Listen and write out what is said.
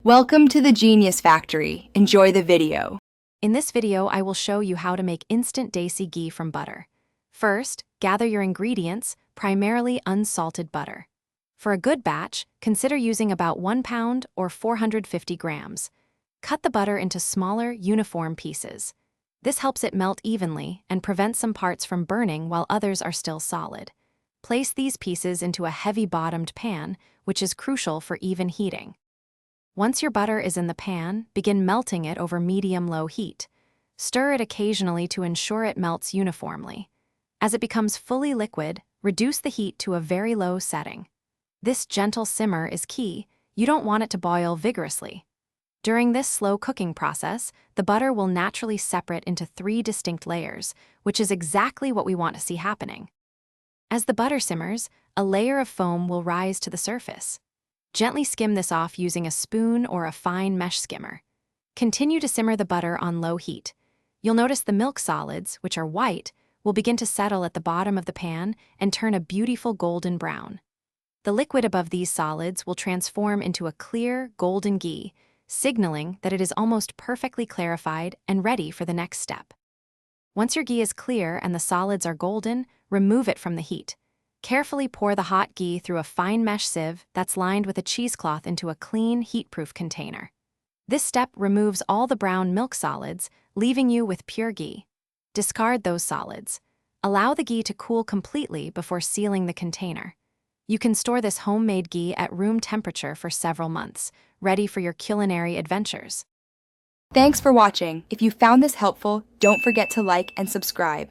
Welcome to the Genius Factory. Enjoy the video. In this video, I will show you how to make instant Desi Ghee from butter. First, gather your ingredients, primarily unsalted butter. For a good batch, consider using about 1 pound or 450 grams. Cut the butter into smaller, uniform pieces. This helps it melt evenly and prevents some parts from burning while others are still solid. Place these pieces into a heavy-bottomed pan, which is crucial for even heating. Once your butter is in the pan, begin melting it over medium-low heat. Stir it occasionally to ensure it melts uniformly. As it becomes fully liquid, reduce the heat to a very low setting. This gentle simmer is key. You don't want it to boil vigorously. During this slow cooking process, the butter will naturally separate into 3 distinct layers, which is exactly what we want to see happening. As the butter simmers, a layer of foam will rise to the surface. Gently skim this off using a spoon or a fine mesh skimmer. Continue to simmer the butter on low heat. You'll notice the milk solids, which are white, will begin to settle at the bottom of the pan and turn a beautiful golden brown. The liquid above these solids will transform into a clear, golden ghee, signaling that it is almost perfectly clarified and ready for the next step. Once your ghee is clear and the solids are golden, remove it from the heat. Carefully pour the hot ghee through a fine mesh sieve that's lined with a cheesecloth into a clean, heat-proof container. This step removes all the brown milk solids, leaving you with pure ghee. Discard those solids. Allow the ghee to cool completely before sealing the container. You can store this homemade ghee at room temperature for several months, ready for your culinary adventures. Thanks for watching. If you found this helpful, don't forget to like and subscribe.